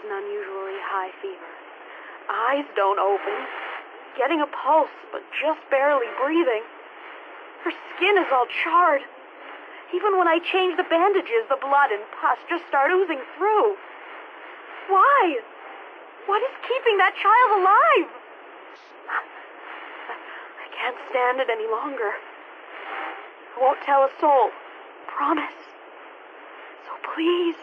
an unusually high fever. Eyes don't open. Getting a pulse, but just barely breathing. Her skin is all charred. Even when I change the bandages, the blood and pus just start oozing through. Why? What is keeping that child alive? I can't stand it any longer. I won't tell a soul. Promise. So please.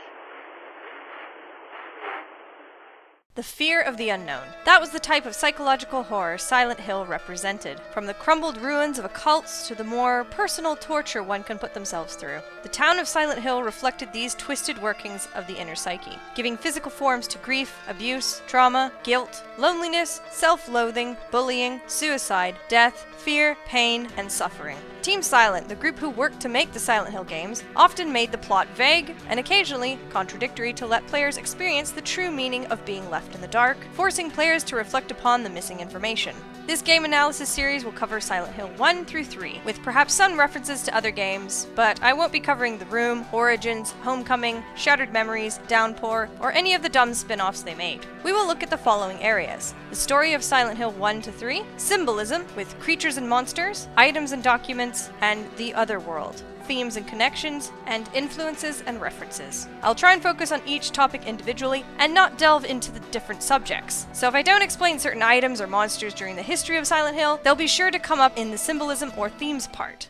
The fear of the unknown. That was the type of psychological horror Silent Hill represented, from the crumbled ruins of occults to the more personal torture one can put themselves through. The town of Silent Hill reflected these twisted workings of the inner psyche, giving physical forms to grief, abuse, trauma, guilt, loneliness, self-loathing, bullying, suicide, death, fear, pain, and suffering. Team Silent, the group who worked to make the Silent Hill games, often made the plot vague and occasionally contradictory to let players experience the true meaning of being left in the dark, forcing players to reflect upon the missing information. This game analysis series will cover Silent Hill 1 through 3, with perhaps some references to other games, but I won't be covering The Room, Origins, Homecoming, Shattered Memories, Downpour, or any of the dumb spin-offs they made. We will look at the following areas: the story of Silent Hill 1 to 3, Symbolism, with creatures and monsters, items and documents, and the other world, themes and connections, and influences and references. I'll try and focus on each topic individually and not delve into the different subjects. So if I don't explain certain items or monsters during the history of Silent Hill, they'll be sure to come up in the symbolism or themes part.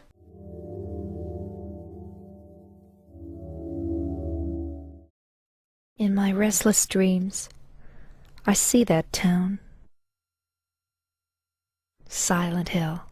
In my restless dreams, I see that town. Silent Hill.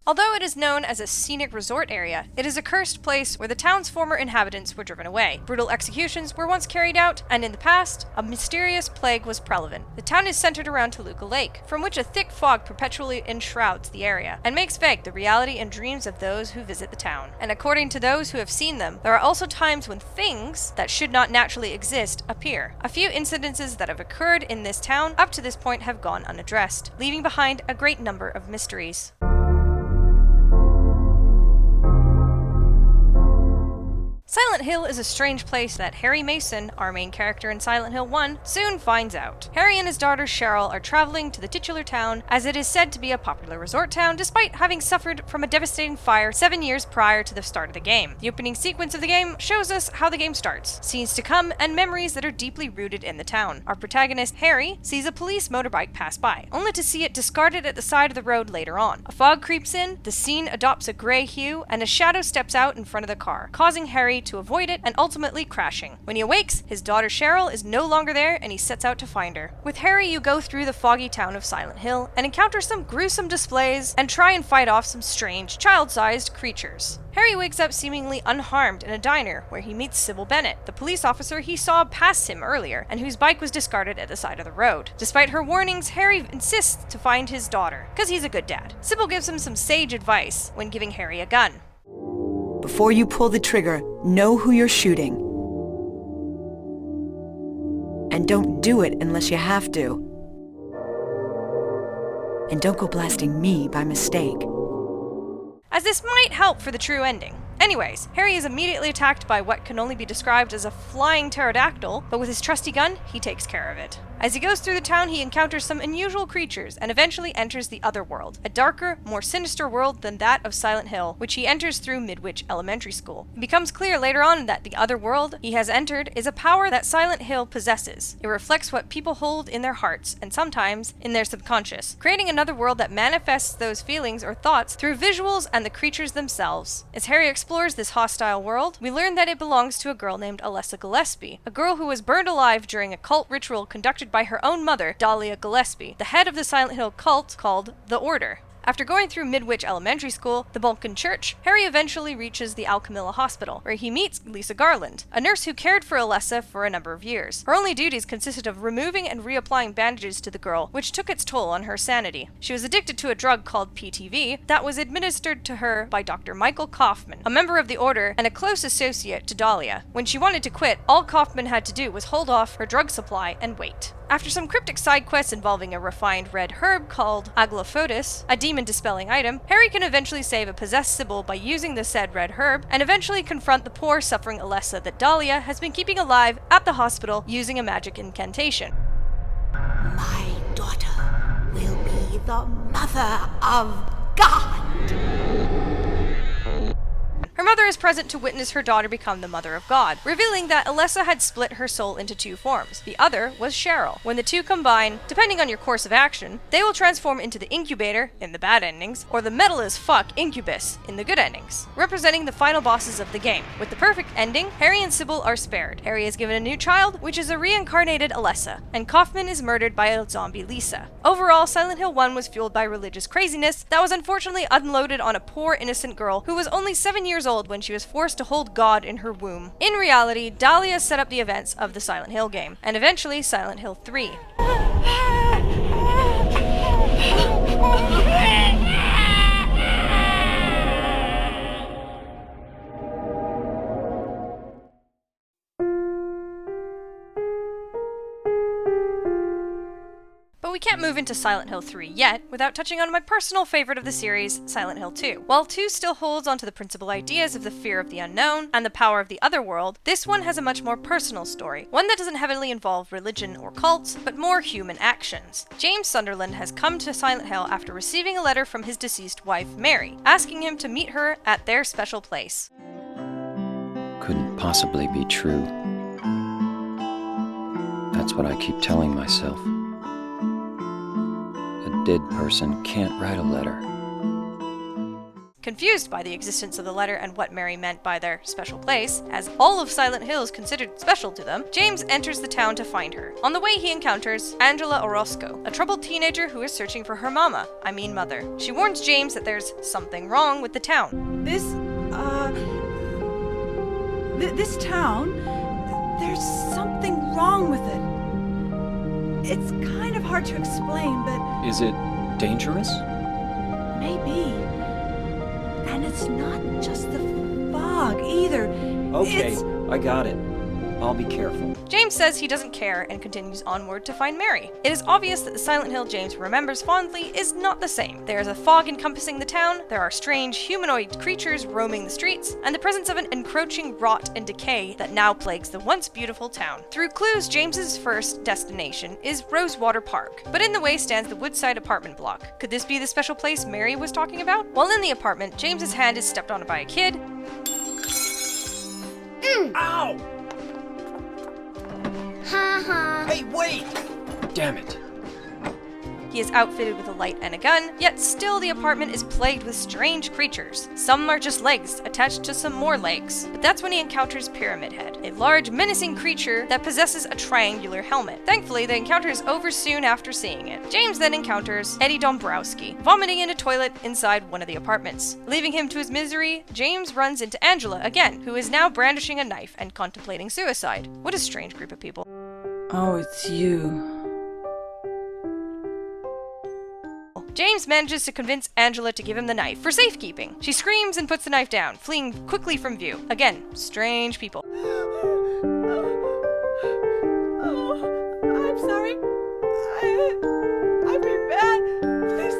Although it is known as a scenic resort area, it is a cursed place where the town's former inhabitants were driven away. Brutal executions were once carried out, and in the past, a mysterious plague was prevalent. The town is centered around Toluca Lake, from which a thick fog perpetually enshrouds the area, and makes vague the reality and dreams of those who visit the town. And according to those who have seen them, there are also times when things that should not naturally exist appear. A few incidences that have occurred in this town up to this point have gone unaddressed, leaving behind a great number of mysteries. Silent Hill is a strange place that Harry Mason, our main character in Silent Hill 1, soon finds out. Harry and his daughter Cheryl are traveling to the titular town, as it is said to be a popular resort town despite having suffered from a devastating fire 7 years prior to the start of the game. The opening sequence of the game shows us how the game starts, scenes to come, and memories that are deeply rooted in the town. Our protagonist, Harry, sees a police motorbike pass by, only to see it discarded at the side of the road later on. A fog creeps in, the scene adopts a grey hue, and a shadow steps out in front of the car, causing Harry to avoid it and ultimately crashing. When he awakes, his daughter Cheryl is no longer there and he sets out to find her. With Harry, you go through the foggy town of Silent Hill and encounter some gruesome displays and try and fight off some strange, child-sized creatures. Harry wakes up seemingly unharmed in a diner where he meets Sybil Bennett, the police officer he saw pass him earlier and whose bike was discarded at the side of the road. Despite her warnings, Harry insists to find his daughter, because he's a good dad. Sybil gives him some sage advice when giving Harry a gun. Before you pull the trigger, know who you're shooting. And don't do it unless you have to. And don't go blasting me by mistake. As this might help for the true ending. Anyways, Harry is immediately attacked by what can only be described as a flying pterodactyl, but with his trusty gun, he takes care of it. As he goes through the town, he encounters some unusual creatures and eventually enters the Other World, a darker, more sinister world than that of Silent Hill, which he enters through Midwich Elementary School. It becomes clear later on that the Other World he has entered is a power that Silent Hill possesses. It reflects what people hold in their hearts and sometimes in their subconscious, creating another world that manifests those feelings or thoughts through visuals and the creatures themselves. As Harry explores this hostile world, we learn that it belongs to a girl named Alessa Gillespie, a girl who was burned alive during a cult ritual conducted by her own mother, Dahlia Gillespie, the head of the Silent Hill cult called the Order. After going through Midwich Elementary School, the Balkan Church, Harry eventually reaches the Alchemilla Hospital, where he meets Lisa Garland, a nurse who cared for Alessa for a number of years. Her only duties consisted of removing and reapplying bandages to the girl, which took its toll on her sanity. She was addicted to a drug called PTV that was administered to her by Dr. Michael Kaufman, a member of the Order and a close associate to Dahlia. When she wanted to quit, all Kaufman had to do was hold off her drug supply and wait. After some cryptic side quests involving a refined red herb called Aglaophotis, a demon-dispelling item, Harry can eventually save a possessed Sybil by using the said red herb, and eventually confront the poor suffering Alessa that Dahlia has been keeping alive at the hospital using a magic incantation. My daughter will be the mother of God. Her mother is present to witness her daughter become the Mother of God, revealing that Alessa had split her soul into two forms. The other was Cheryl. When the two combine, depending on your course of action, they will transform into the Incubator, in the bad endings, or the metal as fuck Incubus, in the good endings, representing the final bosses of the game. With the perfect ending, Harry and Sybil are spared. Harry is given a new child, which is a reincarnated Alessa, and Kaufman is murdered by a zombie Lisa. Overall, Silent Hill 1 was fueled by religious craziness that was unfortunately unloaded on a poor innocent girl who was only 7 years old when she was forced to hold God in her womb. In reality, Dahlia set up the events of the Silent Hill game, and eventually Silent Hill 3. But we can't move into Silent Hill 3 yet without touching on my personal favorite of the series, Silent Hill 2. While 2 still holds onto the principal ideas of the fear of the unknown and the power of the other world, this one has a much more personal story, one that doesn't heavily involve religion or cults, but more human actions. James Sunderland has come to Silent Hill after receiving a letter from his deceased wife, Mary, asking him to meet her at their special place. Couldn't possibly be true. That's what I keep telling myself. A dead person can't write a letter. Confused by the existence of the letter and what Mary meant by their special place, as all of Silent Hill is considered special to them, James enters the town to find her. On the way he encounters Angela Orozco, a troubled teenager who is searching for her mother. She warns James that there's something wrong with the town. This town, there's something wrong with it. It's kind of hard to explain, but... Is it dangerous? Maybe. And it's not just the fog, either. Okay, I got it. I'll be careful. James says he doesn't care and continues onward to find Mary. It is obvious that the Silent Hill James remembers fondly is not the same. There is a fog encompassing the town, there are strange humanoid creatures roaming the streets, and the presence of an encroaching rot and decay that now plagues the once beautiful town. Through clues, James's first destination is Rosewater Park, but in the way stands the Woodside apartment block. Could this be the special place Mary was talking about? While in the apartment, James's hand is stepped on by a kid. Ow! Ha. Hey, wait! Damn it. He is outfitted with a light and a gun, yet still the apartment is plagued with strange creatures. Some are just legs, attached to some more legs. But that's when he encounters Pyramid Head, a large, menacing creature that possesses a triangular helmet. Thankfully, the encounter is over soon after seeing it. James then encounters Eddie Dombrowski, vomiting in a toilet inside one of the apartments. Leaving him to his misery, James runs into Angela again, who is now brandishing a knife and contemplating suicide. What a strange group of people. Oh, it's you. James manages to convince Angela to give him the knife for safekeeping. She screams and puts the knife down, fleeing quickly from view. Again, strange people. Oh, I'm sorry. I've been bad. Please,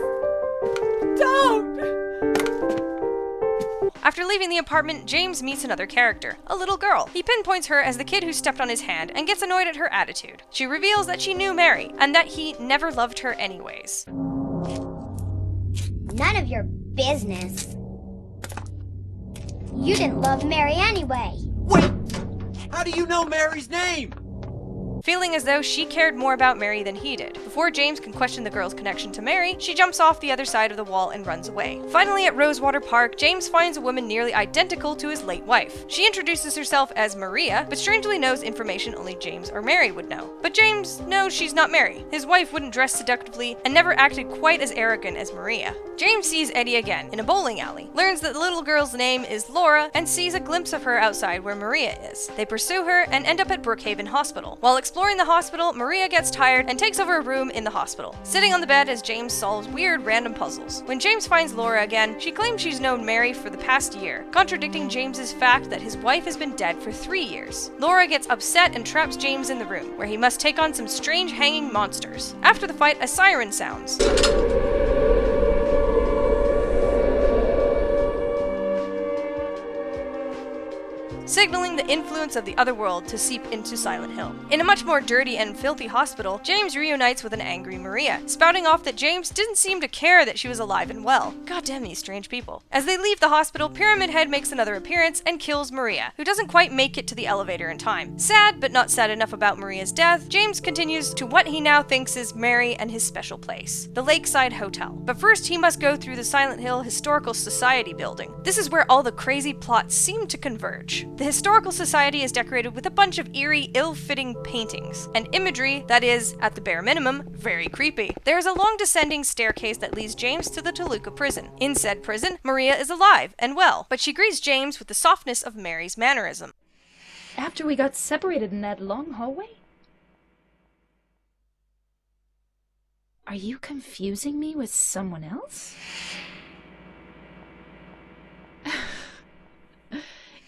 don't! After leaving the apartment, James meets another character, a little girl. He pinpoints her as the kid who stepped on his hand and gets annoyed at her attitude. She reveals that she knew Mary, and that he never loved her anyways. None of your business. You didn't love Mary anyway. Wait! How do you know Mary's name? Feeling as though she cared more about Mary than he did. Before James can question the girl's connection to Mary, she jumps off the other side of the wall and runs away. Finally, at Rosewater Park, James finds a woman nearly identical to his late wife. She introduces herself as Maria, but strangely knows information only James or Mary would know. But James knows she's not Mary. His wife wouldn't dress seductively and never acted quite as arrogant as Maria. James sees Eddie again in a bowling alley, learns that the little girl's name is Laura, and sees a glimpse of her outside where Maria is. They pursue her and end up at Brookhaven Hospital. While exploring Exploring the hospital, Maria gets tired and takes over a room in the hospital, sitting on the bed as James solves weird random puzzles. When James finds Laura again, she claims she's known Mary for the past year, contradicting James's fact that his wife has been dead for 3 years. Laura gets upset and traps James in the room, where he must take on some strange hanging monsters. After the fight, a siren sounds, signaling the influence of the other world to seep into Silent Hill. In a much more dirty and filthy hospital, James reunites with an angry Maria, spouting off that James didn't seem to care that she was alive and well. God damn these strange people. As they leave the hospital, Pyramid Head makes another appearance and kills Maria, who doesn't quite make it to the elevator in time. Sad, but not sad enough about Maria's death, James continues to what he now thinks is Mary and his special place, the Lakeside Hotel. But first, he must go through the Silent Hill Historical Society building. This is where all the crazy plots seem to converge. The Historical Society is decorated with a bunch of eerie, ill-fitting paintings, and imagery that is, at the bare minimum, very creepy. There is a long descending staircase that leads James to the Toluca prison. In said prison, Maria is alive and well, but she greets James with the softness of Mary's mannerism. After we got separated in that long hallway? Are you confusing me with someone else?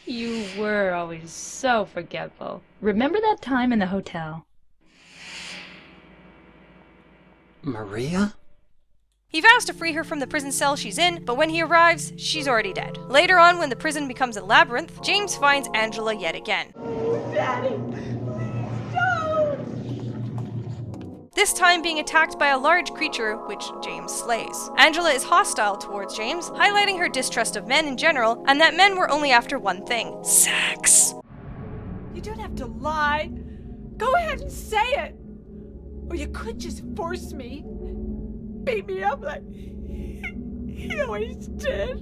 You were always so forgetful. Remember that time in the hotel? Maria? He vows to free her from the prison cell she's in, but when he arrives, she's already dead. Later on, when the prison becomes a labyrinth, James finds Angela yet again. Daddy! This time being attacked by a large creature, which James slays. Angela is hostile towards James, highlighting her distrust of men in general, and that men were only after one thing: sex. You don't have to lie. Go ahead and say it. Or you could just force me. Beat me up like he always did.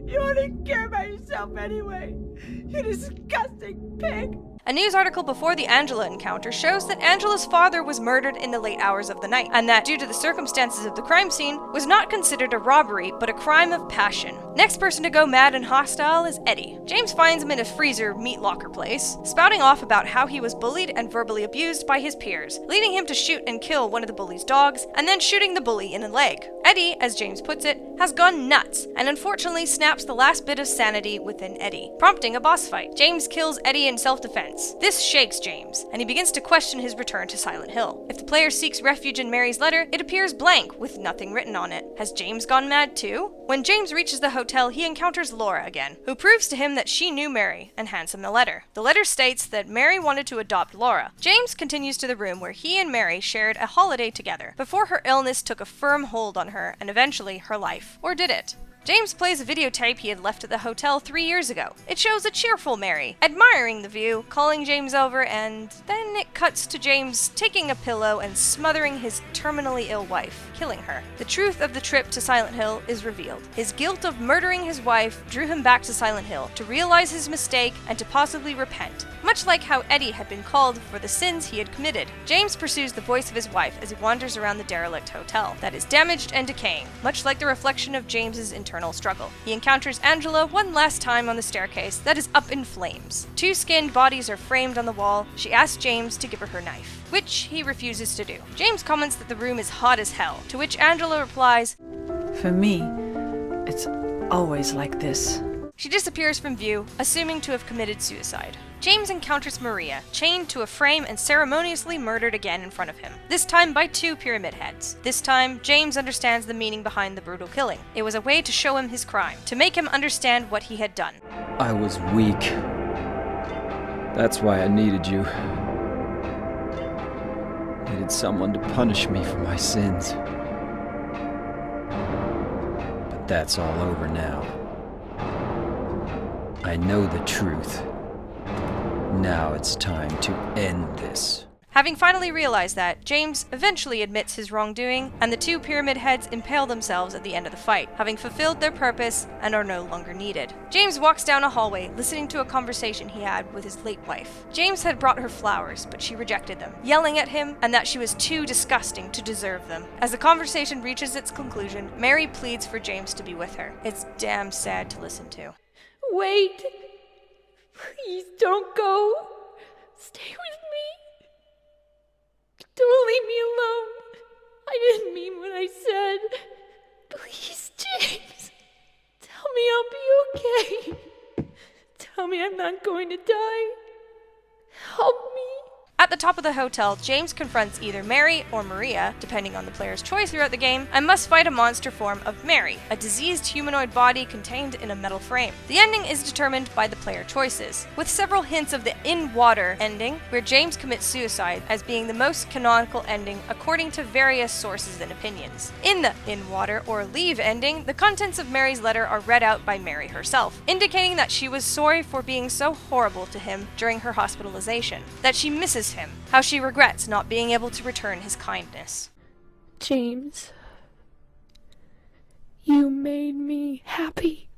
You only care about yourself anyway. You disgusting pig. A news article before the Angela encounter shows that Angela's father was murdered in the late hours of the night, and that, due to the circumstances of the crime scene, was not considered a robbery, but a crime of passion. Next person to go mad and hostile is Eddie. James finds him in a freezer meat locker place, spouting off about how he was bullied and verbally abused by his peers, leading him to shoot and kill one of the bully's dogs, and then shooting the bully in the leg. Eddie, as James puts it, has gone nuts, and unfortunately snaps the last bit of sanity within Eddie, prompting a boss fight. James kills Eddie in self-defense. This shakes James, and he begins to question his return to Silent Hill. If the player seeks refuge in Mary's letter, it appears blank, with nothing written on it. Has James gone mad too? When James reaches the hotel, he encounters Laura again, who proves to him that she knew Mary, and hands him a letter. The letter states that Mary wanted to adopt Laura. James continues to the room where he and Mary shared a holiday together, before her illness took a firm hold on her, and eventually her life. Or did it? James plays a videotape he had left at the hotel 3 years ago. It shows a cheerful Mary, admiring the view, calling James over, and then it cuts to James taking a pillow and smothering his terminally ill wife, killing her. The truth of the trip to Silent Hill is revealed. His guilt of murdering his wife drew him back to Silent Hill, to realize his mistake and to possibly repent, much like how Eddie had been called for the sins he had committed. James pursues the voice of his wife as he wanders around the derelict hotel that is damaged and decaying, much like the reflection of James's internal struggle. He encounters Angela one last time on the staircase that is up in flames. 2 skinned bodies are framed on the wall. She asks James to give her her knife, which he refuses to do. James comments that the room is hot as hell, to which Angela replies, "For me, it's always like this." She disappears from view, assuming to have committed suicide. James encounters Maria, chained to a frame and ceremoniously murdered again in front of him, this time by 2 pyramid heads. This time, James understands the meaning behind the brutal killing. It was a way to show him his crime, to make him understand what he had done. I was weak. That's why I needed you. Needed someone to punish me for my sins. But that's all over now. I know the truth. Now it's time to end this. Having finally realized that, James eventually admits his wrongdoing, and the 2 pyramid heads impale themselves at the end of the fight, having fulfilled their purpose and are no longer needed. James walks down a hallway, listening to a conversation he had with his late wife. James had brought her flowers, but she rejected them, yelling at him and that she was too disgusting to deserve them. As the conversation reaches its conclusion, Mary pleads for James to be with her. It's damn sad to listen to. Wait! Please don't go! Stay with me. Don't leave me alone. I didn't mean what I said. Please, James. Tell me I'll be okay. Tell me I'm not going to die. Help me. At the top of the hotel, James confronts either Mary or Maria, depending on the player's choice throughout the game, and must fight a monster form of Mary, a diseased humanoid body contained in a metal frame. The ending is determined by the player choices, with several hints of the in-water ending, where James commits suicide as being the most canonical ending according to various sources and opinions. In the in-water or leave ending, the contents of Mary's letter are read out by Mary herself, indicating that she was sorry for being so horrible to him during her hospitalization, that she misses him, how she regrets not being able to return his kindness. James, you made me happy.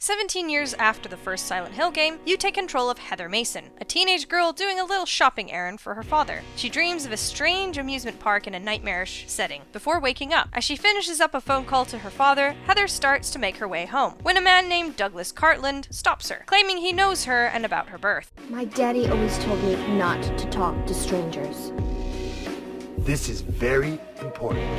17 years after the first Silent Hill game, you take control of Heather Mason, a teenage girl doing a little shopping errand for her father. She dreams of a strange amusement park in a nightmarish setting, before waking up. As she finishes up a phone call to her father, Heather starts to make her way home, when a man named Douglas Cartland stops her, claiming he knows her and about her birth. My daddy always told me not to talk to strangers. This is very important.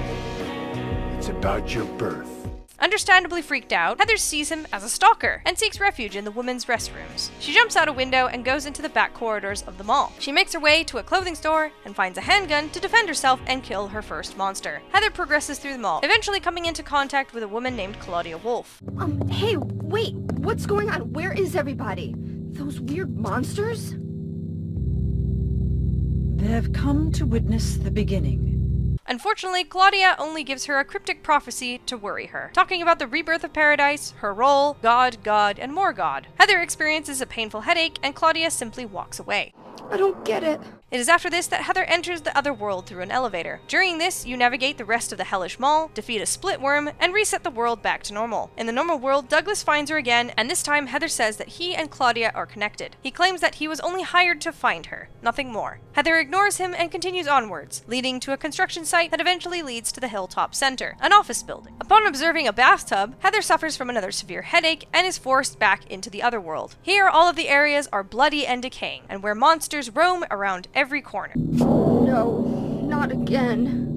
It's about your birth. Understandably freaked out, Heather sees him as a stalker and seeks refuge in the women's restrooms. She jumps out a window and goes into the back corridors of the mall. She makes her way to a clothing store and finds a handgun to defend herself and kill her first monster. Heather progresses through the mall, eventually coming into contact with a woman named Claudia Wolf. Hey, wait, what's going on? Where is everybody? Those weird monsters? They've come to witness the beginning. Unfortunately, Claudia only gives her a cryptic prophecy to worry her, talking about the rebirth of paradise, her role, God, and more God. Heather experiences a painful headache, and Claudia simply walks away. I don't get it. It is after this that Heather enters the other world through an elevator. During this, you navigate the rest of the hellish mall, defeat a split worm, and reset the world back to normal. In the normal world, Douglas finds her again, and this time Heather says that he and Claudia are connected. He claims that he was only hired to find her, nothing more. Heather ignores him and continues onwards, leading to a construction site that eventually leads to the Hilltop Center, an office building. Upon observing a bathtub, Heather suffers from another severe headache and is forced back into the other world. Here, all of the areas are bloody and decaying, and where monsters roam around every corner. No, not again.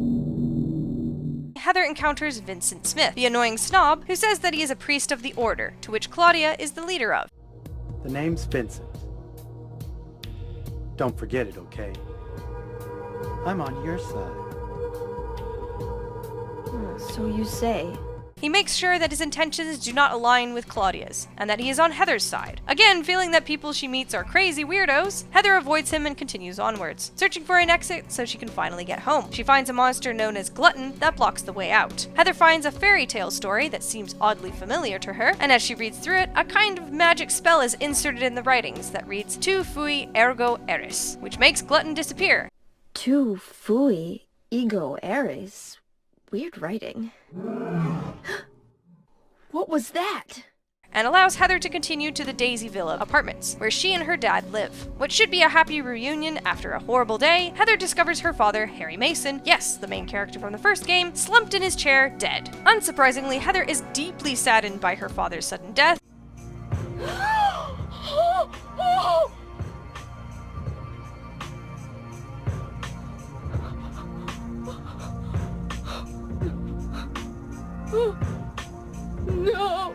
Heather encounters Vincent Smith, the annoying snob, who says that he is a priest of the Order, to which Claudia is the leader of. The name's Vincent. Don't forget it, okay? I'm on your side. So you say. He makes sure that his intentions do not align with Claudia's, and that he is on Heather's side. Again, feeling that people she meets are crazy weirdos, Heather avoids him and continues onwards, searching for an exit so she can finally get home. She finds a monster known as Glutton that blocks the way out. Heather finds a fairy tale story that seems oddly familiar to her, and as she reads through it, a kind of magic spell is inserted in the writings that reads Tu fui ergo eris, which makes Glutton disappear. Tu fui ego eris. Weird writing. What was that? And allows Heather to continue to the Daisy Villa apartments, where she and her dad live. What should be a happy reunion after a horrible day, Heather discovers her father, Harry Mason, yes, the main character from the first game, slumped in his chair, dead. Unsurprisingly, Heather is deeply saddened by her father's sudden death. No! No! No!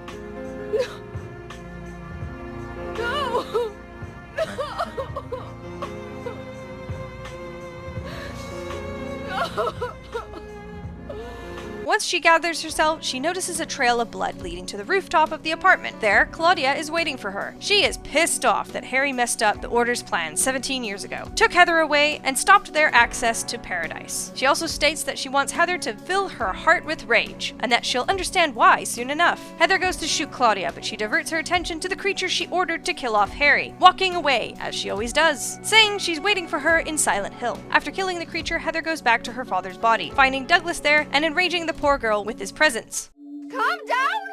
Once she gathers herself, she notices a trail of blood leading to the rooftop of the apartment. There, Claudia is waiting for her. She is pissed off that Harry messed up the Order's plan 17 years ago, took Heather away, and stopped their access to paradise. She also states that she wants Heather to fill her heart with rage, and that she'll understand why soon enough. Heather goes to shoot Claudia, but she diverts her attention to the creature she ordered to kill off Harry, walking away, as she always does, saying she's waiting for her in Silent Hill. After killing the creature, Heather goes back to her father's body, finding Douglas there and enraging the poor girl with his presence. Calm down!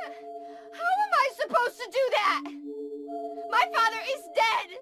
How am I supposed to do that? My father is dead!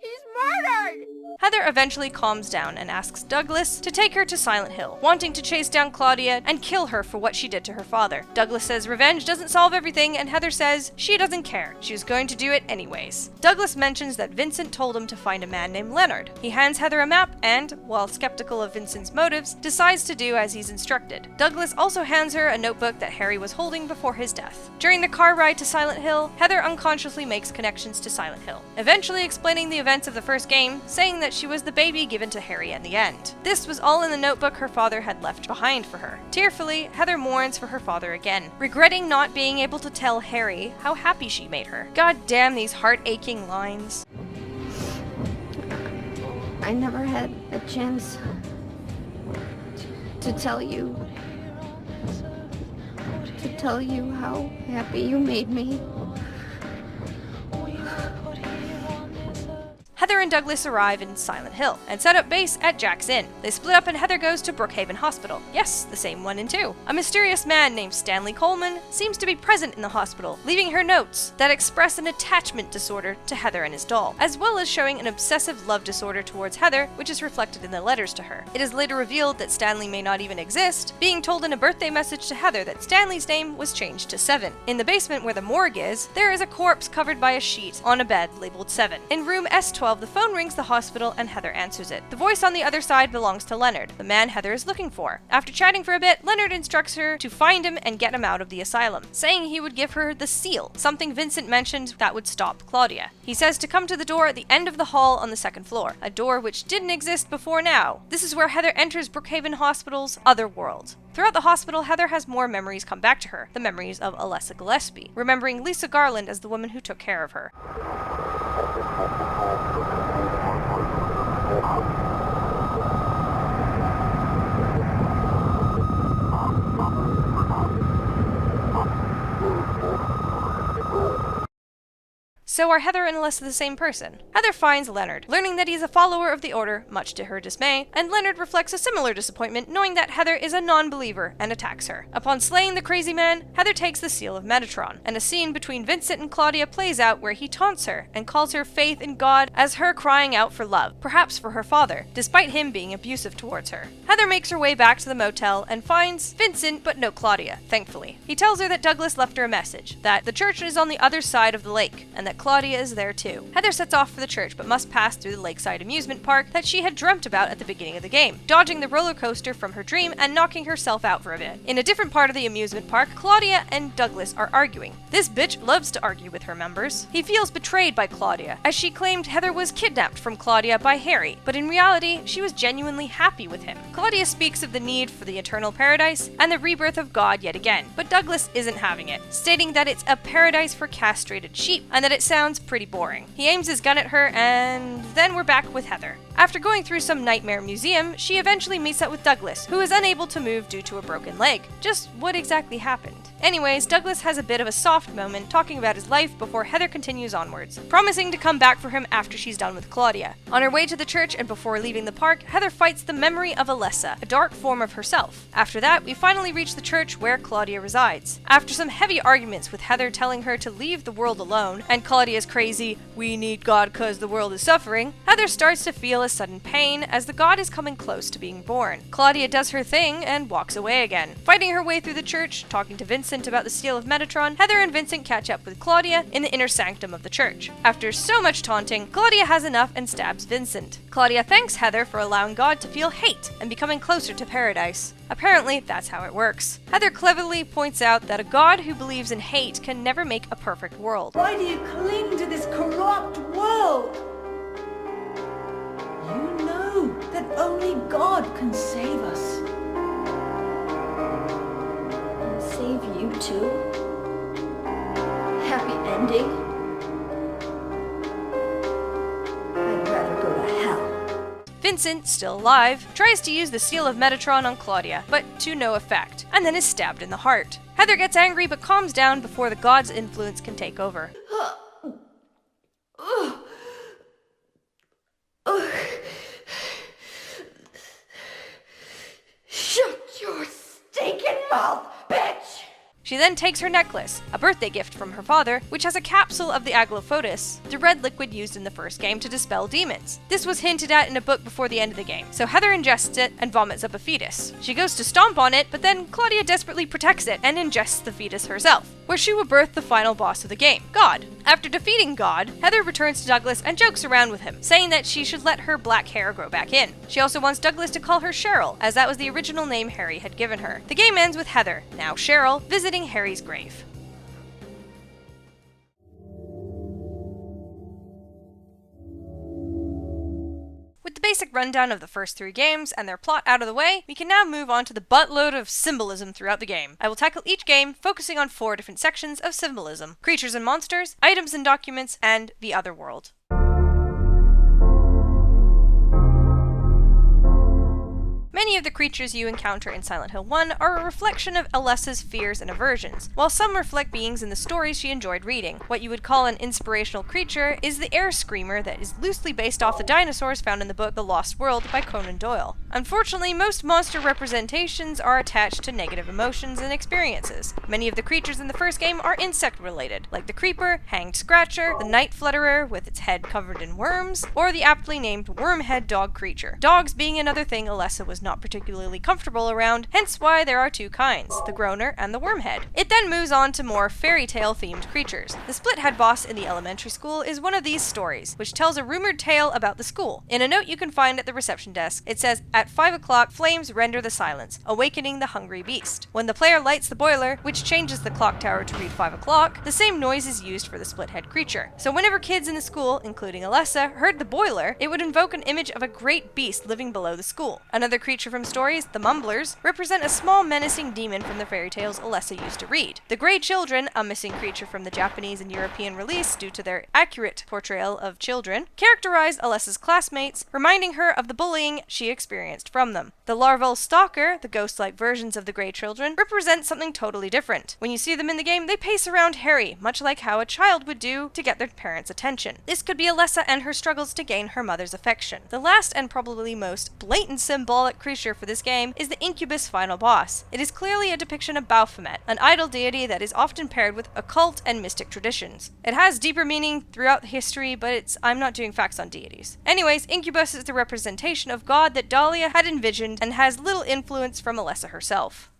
He's murdered! Heather eventually calms down and asks Douglas to take her to Silent Hill, wanting to chase down Claudia and kill her for what she did to her father. Douglas says revenge doesn't solve everything, and Heather says she doesn't care. She was going to do it anyways. Douglas mentions that Vincent told him to find a man named Leonard. He hands Heather a map and, while skeptical of Vincent's motives, decides to do as he's instructed. Douglas also hands her a notebook that Harry was holding before his death. During the car ride to Silent Hill, Heather unconsciously makes connections to Silent Hill, eventually explaining the events of the first game, saying that she was the baby given to Harry in the end. This was all in the notebook her father had left behind for her. Tearfully, Heather mourns for her father again, regretting not being able to tell Harry how happy she made her. God damn these heart-aching lines. I never had a chance to tell you how happy you made me. Heather and Douglas arrive in Silent Hill and set up base at Jack's Inn. They split up and Heather goes to Brookhaven Hospital. Yes, the same one in 2. A mysterious man named Stanley Coleman seems to be present in the hospital, leaving her notes that express an attachment disorder to Heather and his doll, as well as showing an obsessive love disorder towards Heather, which is reflected in the letters to her. It is later revealed that Stanley may not even exist, being told in a birthday message to Heather that Stanley's name was changed to 7. In the basement where the morgue is, there is a corpse covered by a sheet on a bed labeled 7. In room S12, the phone rings the hospital and Heather answers it. The voice on the other side belongs to Leonard, the man Heather is looking for. After chatting for a bit, Leonard instructs her to find him and get him out of the asylum, saying he would give her the seal, something Vincent mentioned that would stop Claudia. He says to come to the door at the end of the hall on the 2nd floor, a door which didn't exist before now. This is where Heather enters Brookhaven Hospital's other world. Throughout the hospital, Heather has more memories come back to her, the memories of Alessa Gillespie, remembering Lisa Garland as the woman who took care of her. So are Heather and Alessa the same person? Heather finds Leonard, learning that he's a follower of the Order, much to her dismay, and Leonard reflects a similar disappointment, knowing that Heather is a non-believer and attacks her. Upon slaying the crazy man, Heather takes the seal of Metatron, and a scene between Vincent and Claudia plays out where he taunts her and calls her faith in God as her crying out for love, perhaps for her father, despite him being abusive towards her. Heather makes her way back to the motel and finds Vincent, but no Claudia, thankfully. He tells her that Douglas left her a message, that the church is on the other side of the lake, and that Claudia is there too. Heather sets off for the church, but must pass through the lakeside amusement park that she had dreamt about at the beginning of the game, dodging the roller coaster from her dream and knocking herself out for a bit. In a different part of the amusement park, Claudia and Douglas are arguing. This bitch loves to argue with her members. He feels betrayed by Claudia, as she claimed Heather was kidnapped from Claudia by Harry, but in reality, she was genuinely happy with him. Claudia speaks of the need for the eternal paradise and the rebirth of God yet again, but Douglas isn't having it, stating that it's a paradise for castrated sheep, and that it sounds pretty boring. He aims his gun at her, and then we're back with Heather. After going through some nightmare museum, she eventually meets up with Douglas, who is unable to move due to a broken leg. Just what exactly happened? Anyways, Douglas has a bit of a soft moment talking about his life before Heather continues onwards, promising to come back for him after she's done with Claudia. On her way to the church and before leaving the park, Heather fights the memory of Alessa, a dark form of herself. After that, we finally reach the church where Claudia resides. After some heavy arguments with Heather telling her to leave the world alone, and Claudia's crazy, "we need God 'cause the world is suffering," Heather starts to feel a sudden pain as the god is coming close to being born. Claudia does her thing and walks away again. Fighting her way through the church, talking to Vincent about the seal of Metatron, Heather and Vincent catch up with Claudia in the inner sanctum of the church. After so much taunting, Claudia has enough and stabs Vincent. Claudia thanks Heather for allowing God to feel hate and becoming closer to paradise. Apparently, that's how it works. Heather cleverly points out that a god who believes in hate can never make a perfect world. Why do you cling to this corrupt world? You know that only God can save us. And save you too? Happy ending? I'd rather go to hell. Vincent, still alive, tries to use the seal of Metatron on Claudia, but to no effect, and then is stabbed in the heart. Heather gets angry but calms down before the god's influence can take over. Shut your stinking mouth, bitch! She then takes her necklace, a birthday gift from her father, which has a capsule of the Aglophobos, the red liquid used in the first game to dispel demons. This was hinted at in a book before the end of the game, so Heather ingests it and vomits up a fetus. She goes to stomp on it, but then Claudia desperately protects it and ingests the fetus herself, where she will birth the final boss of the game, God. After defeating God, Heather returns to Douglas and jokes around with him, saying that she should let her black hair grow back in. She also wants Douglas to call her Cheryl, as that was the original name Harry had given her. The game ends with Heather, now Cheryl, visiting Harry's grave. With the basic rundown of the first 3 games and their plot out of the way, we can now move on to the buttload of symbolism throughout the game. I will tackle each game focusing on 4 different sections of symbolism: creatures and monsters, items and documents, and the other world. Many of the creatures you encounter in Silent Hill 1 are a reflection of Alessa's fears and aversions, while some reflect beings in the stories she enjoyed reading. What you would call an inspirational creature is the air screamer that is loosely based off the dinosaurs found in the book The Lost World by Conan Doyle. Unfortunately, most monster representations are attached to negative emotions and experiences. Many of the creatures in the first game are insect-related, like the creeper, hanged scratcher, the night flutterer with its head covered in worms, or the aptly named wormhead dog creature. Dogs being another thing Alessa was not particularly comfortable around, hence why there are 2 kinds, the groaner and the wormhead. It then moves on to more fairy tale themed creatures. The split-head boss in the elementary school is one of these stories, which tells a rumored tale about the school. In a note you can find at the reception desk, it says, "At 5 o'clock, flames render the silence, awakening the hungry beast. When the player lights the boiler, which changes the clock tower to read 5 o'clock, the same noise is used for the split-head creature. So whenever kids in the school, including Alessa, heard the boiler, it would invoke an image of a great beast living below the school." Another creature from stories, the Mumblers, represent a small menacing demon from the fairy tales Alessa used to read. The Grey Children, a missing creature from the Japanese and European release due to their accurate portrayal of children, characterize Alessa's classmates, reminding her of the bullying she experienced from them. The Larval Stalker, the ghost-like versions of the Grey Children, represent something totally different. When you see them in the game, they pace around Harry, much like how a child would do to get their parents' attention. This could be Alessa and her struggles to gain her mother's affection. The last and probably most blatant symbolic creature for this game is the Incubus final boss. It is clearly a depiction of Baphomet, an idol deity that is often paired with occult and mystic traditions. It has deeper meaning throughout history, but I'm not doing facts on deities. Anyways, Incubus is the representation of God that Dahlia had envisioned and has little influence from Alessa herself.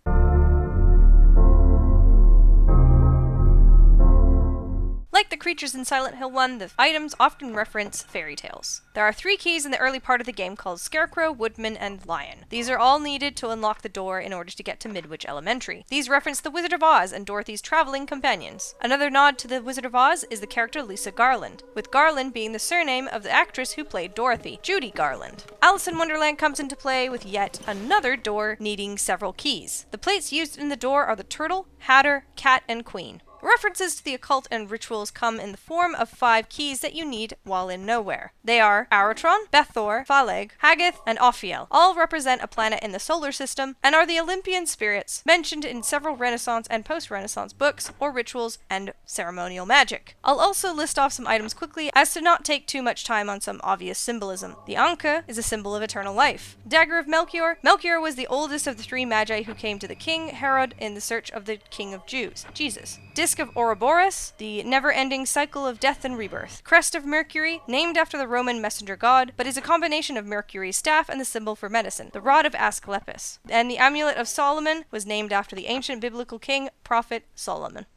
Like the creatures in Silent Hill 1, the items often reference fairy tales. There are 3 keys in the early part of the game called Scarecrow, Woodman, and Lion. These are all needed to unlock the door in order to get to Midwich Elementary. These reference the Wizard of Oz and Dorothy's traveling companions. Another nod to the Wizard of Oz is the character Lisa Garland, with Garland being the surname of the actress who played Dorothy, Judy Garland. Alice in Wonderland comes into play with yet another door needing several keys. The plates used in the door are the Turtle, Hatter, Cat, and Queen. References to the occult and rituals come in the form of 5 keys that you need while in Nowhere. They are Aratron, Bethor, Phaleg, Hagath, and Ophiel. All represent a planet in the solar system and are the Olympian spirits mentioned in several Renaissance and post-Renaissance books or rituals and ceremonial magic. I'll also list off some items quickly as to not take too much time on some obvious symbolism. The Anka is a symbol of eternal life. Dagger of Melchior. Melchior was the oldest of the 3 magi who came to the king Herod in the search of the King of Jews, Jesus. Disc of Ouroboros, the never-ending cycle of death and rebirth. Crest of Mercury, named after the Roman messenger god, but is a combination of Mercury's staff and the symbol for medicine. The Rod of Asclepius. And the Amulet of Solomon was named after the ancient biblical king, prophet Solomon.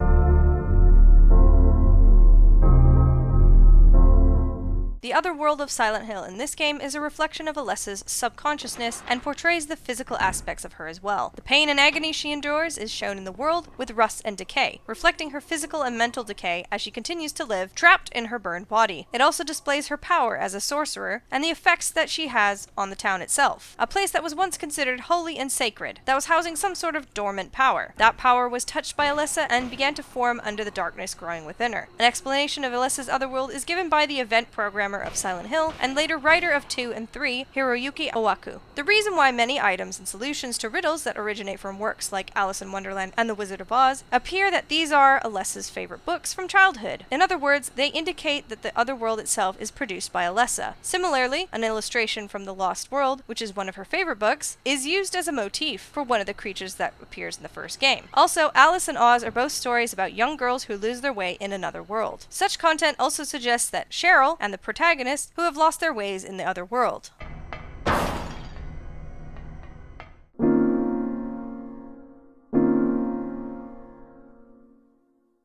The other world of Silent Hill in this game is a reflection of Alessa's subconsciousness and portrays the physical aspects of her as well. The pain and agony she endures is shown in the world with rust and decay, reflecting her physical and mental decay as she continues to live trapped in her burned body. It also displays her power as a sorcerer and the effects that she has on the town itself, a place that was once considered holy and sacred, that was housing some sort of dormant power. That power was touched by Alessa and began to form under the darkness growing within her. An explanation of Alessa's otherworld is given by the event programmer programmer of Silent Hill, and later writer of 2 and 3, Hiroyuki Owaku. The reason why many items and solutions to riddles that originate from works like Alice in Wonderland and The Wizard of Oz appear that these are Alessa's favorite books from childhood. In other words, they indicate that the other world itself is produced by Alessa. Similarly, an illustration from The Lost World, which is one of her favorite books, is used as a motif for one of the creatures that appears in the first game. Also, Alice and Oz are both stories about young girls who lose their way in another world. Such content also suggests that Cheryl and the protagonist who have lost their ways in the other world.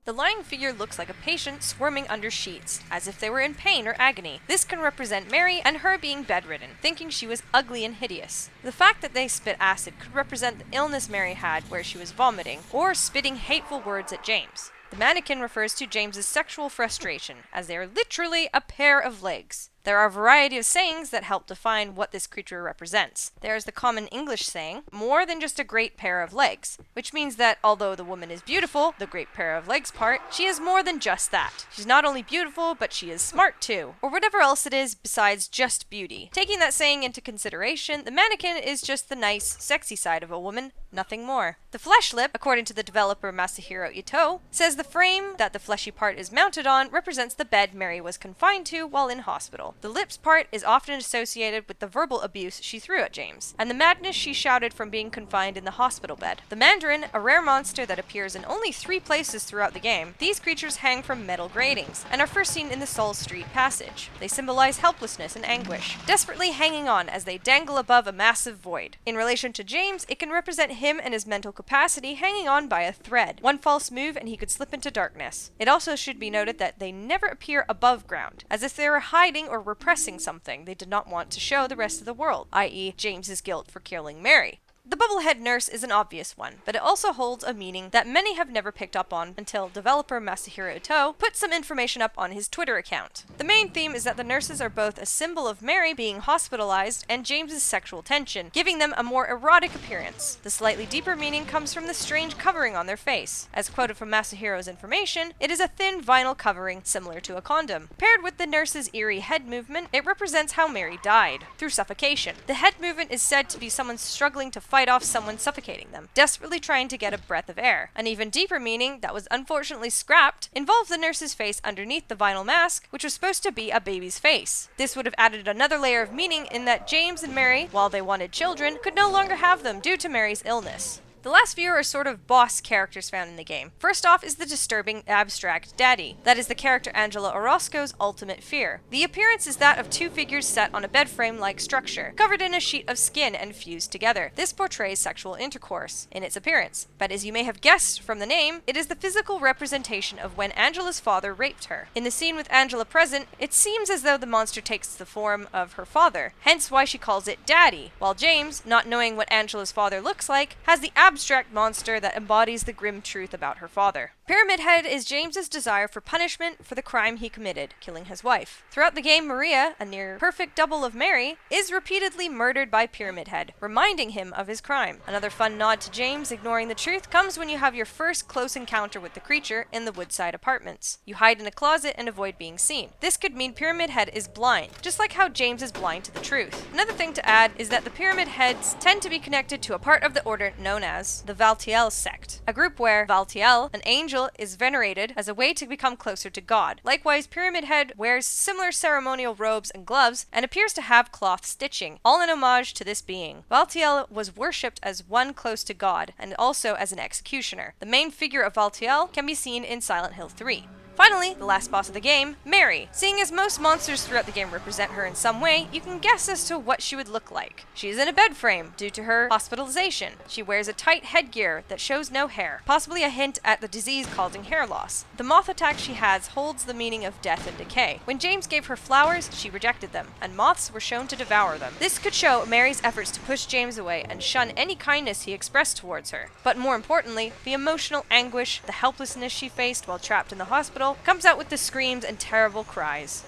The lying figure looks like a patient squirming under sheets, as if they were in pain or agony. This can represent Mary and her being bedridden, thinking she was ugly and hideous. The fact that they spit acid could represent the illness Mary had where she was vomiting, or spitting hateful words at James. The mannequin refers to James's sexual frustration, as they are literally a pair of legs. There are a variety of sayings that help define what this creature represents. There is the common English saying, more than just a great pair of legs, which means that although the woman is beautiful, the great pair of legs part, she is more than just that. She's not only beautiful, but she is smart too, or whatever else it is besides just beauty. Taking that saying into consideration, the mannequin is just the nice, sexy side of a woman, nothing more. The flesh lip, according to the developer Masahiro Ito, says the frame that the fleshy part is mounted on represents the bed Mary was confined to while in hospital. The lips part is often associated with the verbal abuse she threw at James, and the madness she shouted from being confined in the hospital bed. The Mandarin, a rare monster that appears in only 3 places throughout the game, these creatures hang from metal gratings, and are first seen in the Soul Street passage. They symbolize helplessness and anguish, desperately hanging on as they dangle above a massive void. In relation to James, it can represent him and his mental capacity hanging on by a thread. One false move and he could slip into darkness. It also should be noted that they never appear above ground, as if they were hiding or repressing something they did not want to show the rest of the world, i.e. James's guilt for killing Mary. The bubblehead nurse is an obvious one, but it also holds a meaning that many have never picked up on until developer Masahiro Ito put some information up on his Twitter account. The main theme is that the nurses are both a symbol of Mary being hospitalized and James's sexual tension, giving them a more erotic appearance. The slightly deeper meaning comes from the strange covering on their face. As quoted from Masahiro's information, it is a thin vinyl covering similar to a condom. Paired with the nurse's eerie head movement, it represents how Mary died, through suffocation. The head movement is said to be someone struggling to fight off someone suffocating them, desperately trying to get a breath of air. An even deeper meaning, that was unfortunately scrapped, involves the nurse's face underneath the vinyl mask, which was supposed to be a baby's face. This would have added another layer of meaning in that James and Mary, while they wanted children, could no longer have them due to Mary's illness. The last few are sort of boss characters found in the game. First off is the disturbing abstract daddy. That is the character Angela Orozco's ultimate fear. The appearance is that of 2 figures set on a bed frame-like structure, covered in a sheet of skin and fused together. This portrays sexual intercourse in its appearance, but as you may have guessed from the name, it is the physical representation of when Angela's father raped her. In the scene with Angela present, it seems as though the monster takes the form of her father, hence why she calls it Daddy, while James, not knowing what Angela's father looks like, has the abstract monster that embodies the grim truth about her father. Pyramid Head is James's desire for punishment for the crime he committed, killing his wife. Throughout the game, Maria, a near-perfect double of Mary, is repeatedly murdered by Pyramid Head, reminding him of his crime. Another fun nod to James ignoring the truth comes when you have your first close encounter with the creature in the Woodside Apartments. You hide in a closet and avoid being seen. This could mean Pyramid Head is blind, just like how James is blind to the truth. Another thing to add is that the Pyramid Heads tend to be connected to a part of the order known as the Valtiel sect, a group where Valtiel, an angel, is venerated as a way to become closer to God. Likewise, Pyramid Head wears similar ceremonial robes and gloves and appears to have cloth stitching, all in homage to this being. Valtiel was worshipped as one close to God and also as an executioner. The main figure of Valtiel can be seen in Silent Hill 3. Finally, the last boss of the game, Mary. Seeing as most monsters throughout the game represent her in some way, you can guess as to what she would look like. She is in a bed frame due to her hospitalization. She wears a tight headgear that shows no hair, possibly a hint at the disease causing hair loss. The moth attack she has holds the meaning of death and decay. When James gave her flowers, she rejected them, and moths were shown to devour them. This could show Mary's efforts to push James away and shun any kindness he expressed towards her. But more importantly, the emotional anguish, the helplessness she faced while trapped in the hospital, comes out with the screams and terrible cries.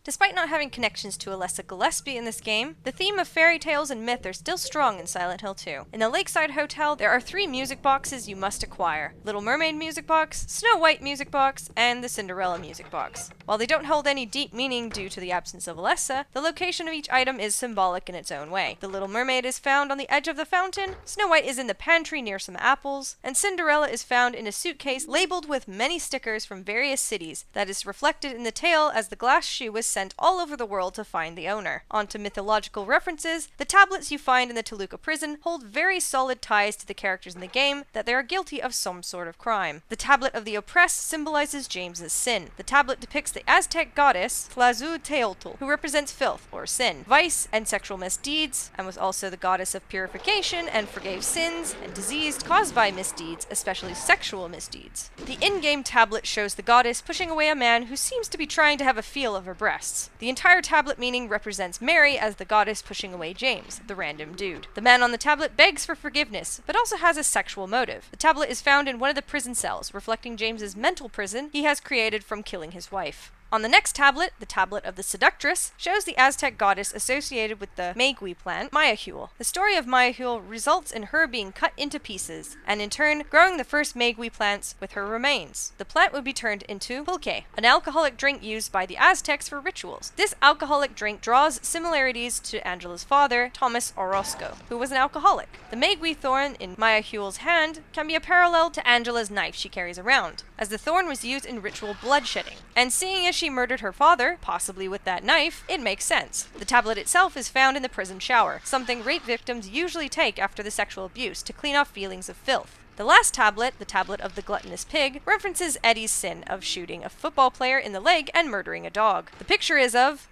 Despite not having connections to Alessa Gillespie in this game, the theme of fairy tales and myth are still strong in Silent Hill 2. In the Lakeside Hotel, there are 3 music boxes you must acquire: Little Mermaid music box, Snow White music box, and the Cinderella music box. While they don't hold any deep meaning due to the absence of Alessa, the location of each item is symbolic in its own way. The Little Mermaid is found on the edge of the fountain, Snow White is in the pantry near some apples, and Cinderella is found in a suitcase labeled with many stickers from various cities that is reflected in the tale as the glass shoe was sent all over the world to find the owner. On to mythological references, the tablets you find in the Toluca prison hold very solid ties to the characters in the game that they are guilty of some sort of crime. The tablet of the oppressed symbolizes James's sin. The tablet depicts the Aztec goddess Tlazhuteotl, who represents filth or sin, vice, and sexual misdeeds, and was also the goddess of purification and forgave sins and disease caused by misdeeds, especially sexual misdeeds. The in-game tablet shows the goddess pushing away a man who seems to be trying to have a feel of her breasts. The entire tablet meaning represents Mary as the goddess pushing away James, the random dude. The man on the tablet begs for forgiveness, but also has a sexual motive. The tablet is found in one of the prison cells, reflecting James's mental prison he has created from killing his wife. On the next tablet, the Tablet of the Seductress, shows the Aztec goddess associated with the maguey plant, Mayahule. The story of Mayahule results in her being cut into pieces, and in turn, growing the first maguey plants with her remains. The plant would be turned into pulque, an alcoholic drink used by the Aztecs for rituals. This alcoholic drink draws similarities to Angela's father, Thomas Orozco, who was an alcoholic. The maguey thorn in Mayahule's hand can be a parallel to Angela's knife she carries around, as the thorn was used in ritual bloodshedding. And seeing as she murdered her father, possibly with that knife, it makes sense. The tablet itself is found in the prison shower, something rape victims usually take after the sexual abuse to clean off feelings of filth. The last tablet, the Tablet of the Gluttonous Pig, references Eddie's sin of shooting a football player in the leg and murdering a dog. The picture is of,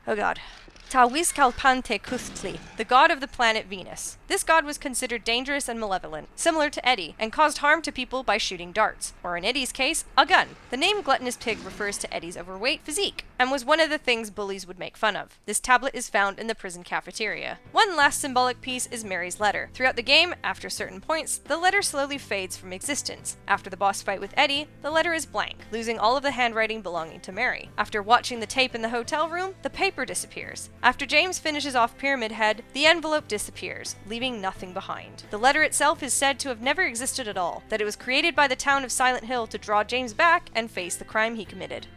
Tawiscalpantecutli, the god of the planet Venus. This god was considered dangerous and malevolent, similar to Eddie, and caused harm to people by shooting darts, or in Eddie's case, a gun. The name Gluttonous Pig refers to Eddie's overweight physique, and was one of the things bullies would make fun of. This tablet is found in the prison cafeteria. One last symbolic piece is Mary's letter. Throughout the game, after certain points, the letter slowly fades from existence. After the boss fight with Eddie, the letter is blank, losing all of the handwriting belonging to Mary. After watching the tape in the hotel room, the paper disappears. After James finishes off Pyramid Head, the envelope disappears, leaving nothing behind. The letter itself is said to have never existed at all, that it was created by the town of Silent Hill to draw James back and face the crime he committed.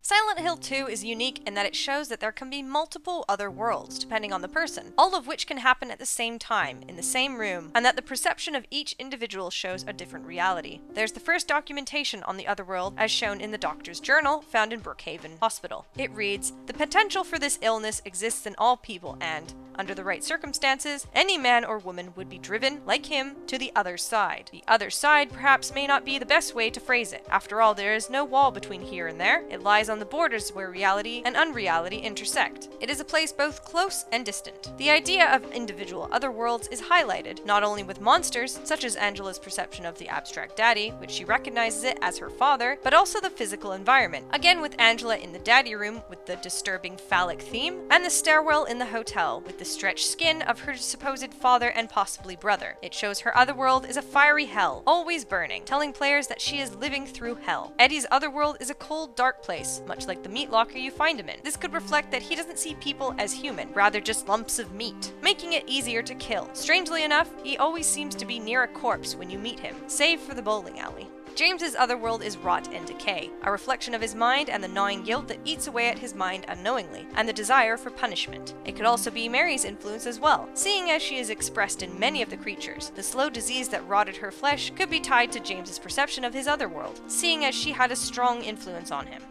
Silent Hill 2 is unique in that it shows that there can be multiple other worlds, depending on the person, all of which can happen at the same time, in the same room, and that the perception of each individual shows a different reality. There's the first documentation on the otherworld, as shown in the doctor's journal, found in Brookhaven Hospital. It reads, "The potential for this illness exists in all people and, under the right circumstances, any man or woman would be driven, like him, to the other side. The other side perhaps may not be the best way to phrase it. After all, there is no wall between here and there. It lies on the borders where reality and unreality intersect. It is a place both close and distant." The idea of individual otherworlds is highlighted, not only with monsters, such as Angela's perception of the abstract daddy, which she recognizes it as her father, but also the physical environment, again with Angela in the daddy room with the disturbing phallic theme, and the stairwell in the hotel with the stretched skin of her supposed father and possibly brother. It shows her otherworld is a fiery hell, always burning, telling players that she is living through hell. Eddie's otherworld is a cold, dark place, much like the meat locker you find him in. This could reflect that he doesn't see people as human, rather just lumps of meat, making it easier to kill. Strangely enough, he always seems to be near a corpse when you meet him, save for the bowling alley. James's otherworld is rot and decay, a reflection of his mind and the gnawing guilt that eats away at his mind unknowingly, and the desire for punishment. It could also be Mary's influence as well, seeing as she is expressed in many of the creatures. The slow disease that rotted her flesh could be tied to James's perception of his otherworld, seeing as she had a strong influence on him.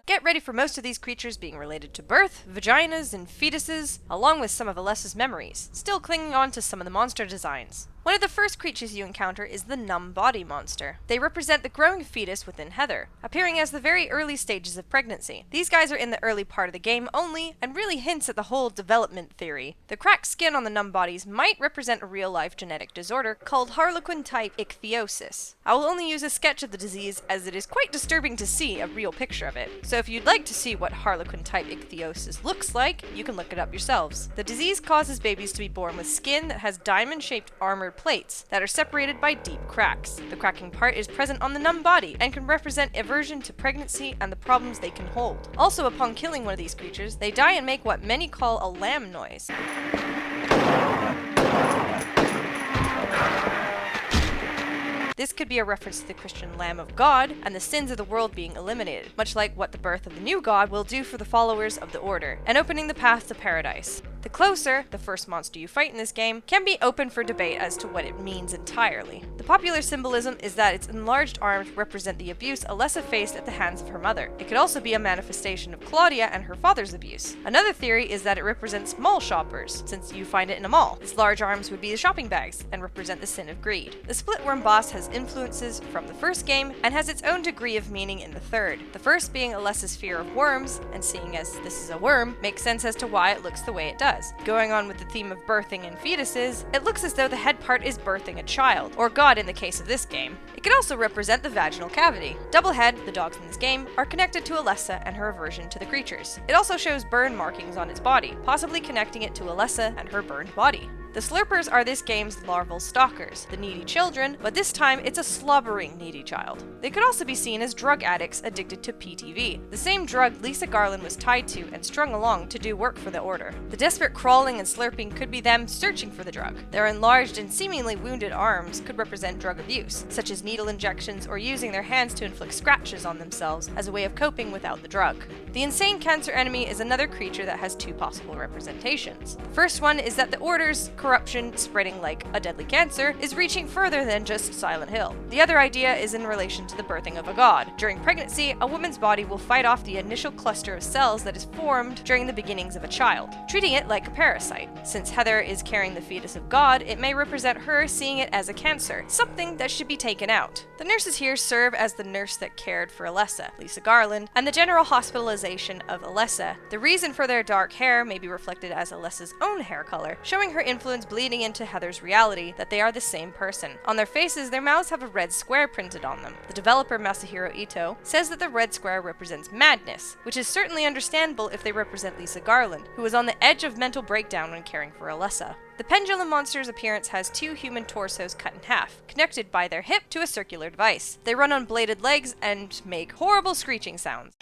Get ready for most of these creatures being related to birth, vaginas, and fetuses, along with some of Alessa's memories, still clinging on to some of the monster designs. One of the first creatures you encounter is the numb body monster. They represent the growing fetus within Heather, appearing as the very early stages of pregnancy. These guys are in the early part of the game only, and really hints at the whole development theory. The cracked skin on the numb bodies might represent a real-life genetic disorder called Harlequin-type ichthyosis. I will only use a sketch of the disease as it is quite disturbing to see a real picture of it. So if you'd like to see what Harlequin-type ichthyosis looks like, you can look it up yourselves. The disease causes babies to be born with skin that has diamond-shaped armored plates that are separated by deep cracks. The cracking part is present on the numb body and can represent aversion to pregnancy and the problems they can hold. Also, upon killing one of these creatures, they die and make what many call a lamb noise. This could be a reference to the Christian Lamb of God and the sins of the world being eliminated, much like what the birth of the new God will do for the followers of the Order, and opening the path to paradise. The Closer, the first monster you fight in this game, can be open for debate as to what it means entirely. The popular symbolism is that its enlarged arms represent the abuse Alessa faced at the hands of her mother. It could also be a manifestation of Claudia and her father's abuse. Another theory is that it represents mall shoppers, since you find it in a mall. Its large arms would be the shopping bags, and represent the sin of greed. The Splitworm boss has influences from the first game, and has its own degree of meaning in the third. The first being Alessa's fear of worms, and seeing as this is a worm, makes sense as to why it looks the way it does. Going on with the theme of birthing and fetuses, it looks as though the head part is birthing a child, or God in the case of this game. It could also represent the vaginal cavity. Doublehead, the dogs in this game, are connected to Alessa and her aversion to the creatures. It also shows burn markings on its body, possibly connecting it to Alessa and her burned body. The Slurpers are this game's larval stalkers, the needy children, but this time it's a slobbering needy child. They could also be seen as drug addicts addicted to PTV, the same drug Lisa Garland was tied to and strung along to do work for the Order. The desperate crawling and slurping could be them searching for the drug. Their enlarged and seemingly wounded arms could represent drug abuse, such as needle injections or using their hands to inflict scratches on themselves as a way of coping without the drug. The insane cancer enemy is another creature that has two possible representations. The first one is that the Order's corruption, spreading like a deadly cancer, is reaching further than just Silent Hill. The other idea is in relation to the birthing of a god. During pregnancy, a woman's body will fight off the initial cluster of cells that is formed during the beginnings of a child, treating it like a parasite. Since Heather is carrying the fetus of God, it may represent her seeing it as a cancer, something that should be taken out. The nurses here serve as the nurse that cared for Alessa, Lisa Garland, and the general hospitalization of Alessa. The reason for their dark hair may be reflected as Alessa's own hair color, showing her influence bleeding into Heather's reality that they are the same person. On their faces, their mouths have a red square printed on them. The developer Masahiro Ito says that the red square represents madness, which is certainly understandable if they represent Lisa Garland, who was on the edge of mental breakdown when caring for Alessa. The pendulum monster's appearance has two human torsos cut in half, connected by their hip to a circular device. They run on bladed legs and make horrible screeching sounds.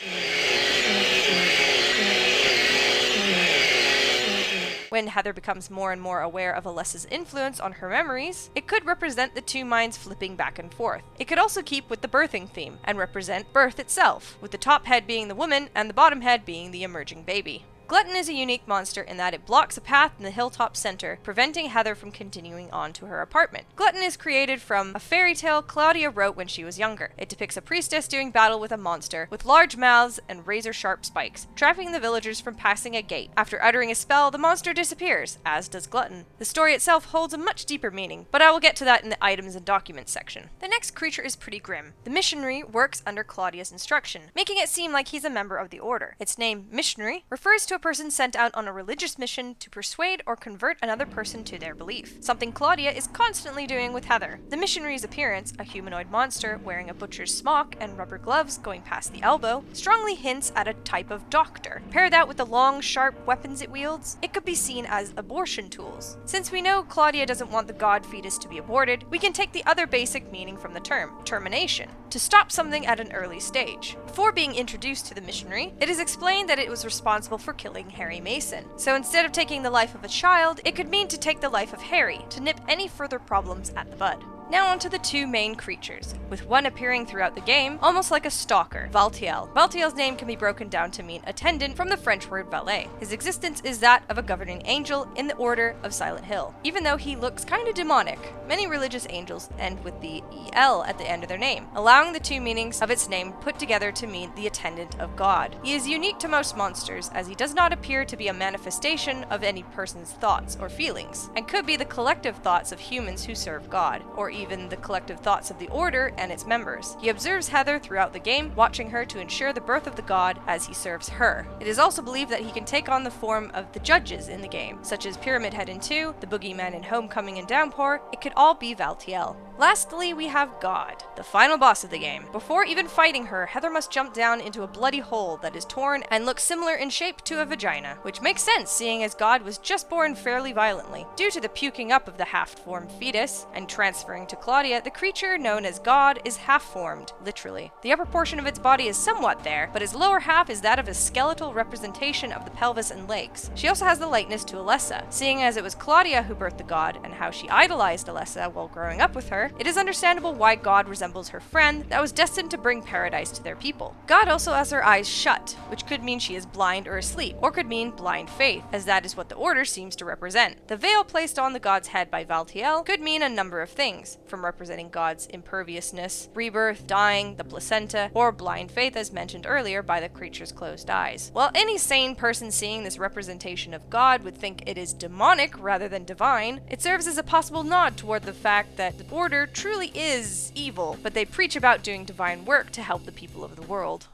When Heather becomes more and more aware of Alessa's influence on her memories, it could represent the two minds flipping back and forth. It could also keep with the birthing theme, and represent birth itself, with the top head being the woman and the bottom head being the emerging baby. Glutton is a unique monster in that it blocks a path in the hilltop center, preventing Heather from continuing on to her apartment. Glutton is created from a fairy tale Claudia wrote when she was younger. It depicts a priestess doing battle with a monster with large mouths and razor-sharp spikes, trapping the villagers from passing a gate. After uttering a spell, the monster disappears, as does Glutton. The story itself holds a much deeper meaning, but I will get to that in the items and documents section. The next creature is pretty grim. The missionary works under Claudia's instruction, making it seem like he's a member of the Order. Its name, missionary, refers to a person sent out on a religious mission to persuade or convert another person to their belief, something Claudia is constantly doing with Heather. The missionary's appearance, a humanoid monster wearing a butcher's smock and rubber gloves going past the elbow, strongly hints at a type of doctor. Pair that with the long, sharp weapons it wields, it could be seen as abortion tools. Since we know Claudia doesn't want the god fetus to be aborted, we can take the other basic meaning from the term, termination, to stop something at an early stage. Before being introduced to the missionary, it is explained that it was responsible for killing Harry Mason. So instead of taking the life of a child, it could mean to take the life of Harry, to nip any further problems at the bud. Now onto the two main creatures, with one appearing throughout the game, almost like a stalker, Valtiel. Valtiel's name can be broken down to mean attendant from the French word valet. His existence is that of a governing angel in the Order of Silent Hill, even though he looks kinda demonic. Many religious angels end with the EL at the end of their name, allowing the two meanings of its name put together to mean the attendant of God. He is unique to most monsters, as he does not appear to be a manifestation of any person's thoughts or feelings, and could be the collective thoughts of humans who serve God, or even the collective thoughts of the Order and its members. He observes Heather throughout the game, watching her to ensure the birth of the god as he serves her. It is also believed that he can take on the form of the judges in the game, such as Pyramid Head in 2, the Boogeyman in Homecoming and Downpour. It could all be Valtiel. Lastly, we have God, the final boss of the game. Before even fighting her, Heather must jump down into a bloody hole that is torn and looks similar in shape to a vagina, which makes sense seeing as God was just born fairly violently. Due to the puking up of the half-formed fetus and transferring to Claudia, the creature known as God is half-formed, literally. The upper portion of its body is somewhat there, but its lower half is that of a skeletal representation of the pelvis and legs. She also has the likeness to Alessa. Seeing as it was Claudia who birthed the god and how she idolized Alessa while growing up with her, it is understandable why God resembles her friend that was destined to bring paradise to their people. God also has her eyes shut, which could mean she is blind or asleep, or could mean blind faith, as that is what the Order seems to represent. The veil placed on the god's head by Valtiel could mean a number of things, from representing God's imperviousness, rebirth, dying, the placenta, or blind faith as mentioned earlier by the creature's closed eyes. While any sane person seeing this representation of God would think it is demonic rather than divine, it serves as a possible nod toward the fact that the Order truly is evil, but they preach about doing divine work to help the people of the world.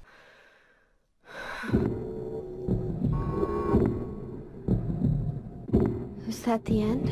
Is that the end?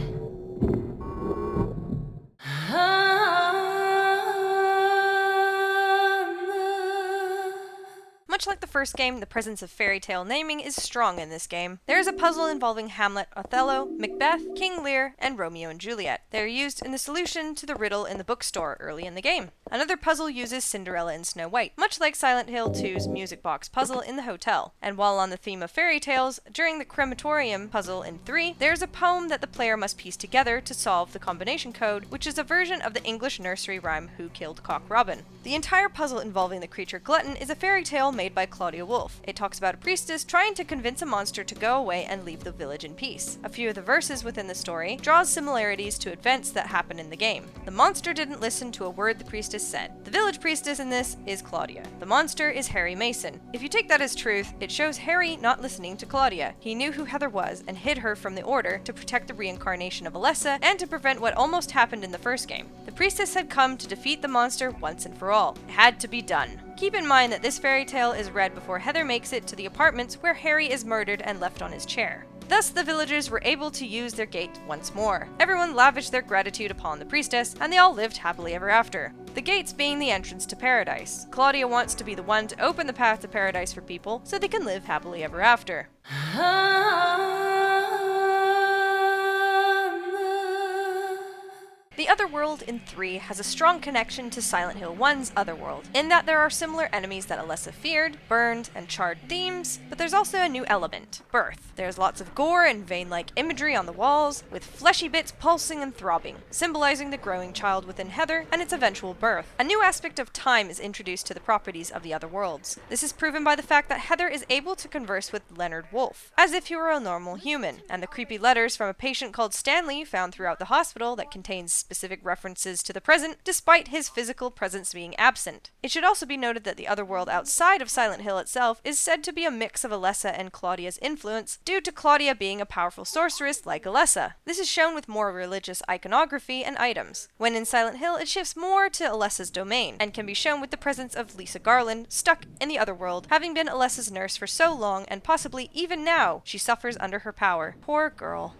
Much like the first game, the presence of fairy tale naming is strong in this game. There is a puzzle involving Hamlet, Othello, Macbeth, King Lear, and Romeo and Juliet. They are used in the solution to the riddle in the bookstore early in the game. Another puzzle uses Cinderella and Snow White, much like Silent Hill 2's music box puzzle in the hotel. And while on the theme of fairy tales, during the crematorium puzzle in 3, there is a poem that the player must piece together to solve the combination code, which is a version of the English nursery rhyme Who Killed Cock Robin. The entire puzzle involving the creature Glutton is a fairy tale made by Claudia Wolf. It talks about a priestess trying to convince a monster to go away and leave the village in peace. A few of the verses within the story draws similarities to events that happen in the game. The monster didn't listen to a word the priestess said. The village priestess in this is Claudia. The monster is Harry Mason. If you take that as truth, it shows Harry not listening to Claudia. He knew who Heather was and hid her from the Order to protect the reincarnation of Alessa and to prevent what almost happened in the first game. The priestess had come to defeat the monster once and for all. It had to be done. Keep in mind that this fairy tale is read before Heather makes it to the apartments where Harry is murdered and left on his chair. Thus, the villagers were able to use their gate once more. Everyone lavished their gratitude upon the priestess, and they all lived happily ever after. The gates being the entrance to paradise. Claudia wants to be the one to open the path to paradise for people, so they can live happily ever after. The Otherworld in 3 has a strong connection to Silent Hill 1's Otherworld, in that there are similar enemies that Alessa feared, burned, and charred themes, but there's also a new element, birth. There's lots of gore and vein-like imagery on the walls, with fleshy bits pulsing and throbbing, symbolizing the growing child within Heather and its eventual birth. A new aspect of time is introduced to the properties of the Otherworlds. This is proven by the fact that Heather is able to converse with Leonard Wolf, as if he were a normal human, and the creepy letters from a patient called Stanley found throughout the hospital that contains specific references to the present, despite his physical presence being absent. It should also be noted that the Otherworld outside of Silent Hill itself is said to be a mix of Alessa and Claudia's influence, due to Claudia being a powerful sorceress like Alessa. This is shown with more religious iconography and items. When in Silent Hill, it shifts more to Alessa's domain, and can be shown with the presence of Lisa Garland, stuck in the Otherworld, having been Alessa's nurse for so long, and possibly even now, she suffers under her power. Poor girl.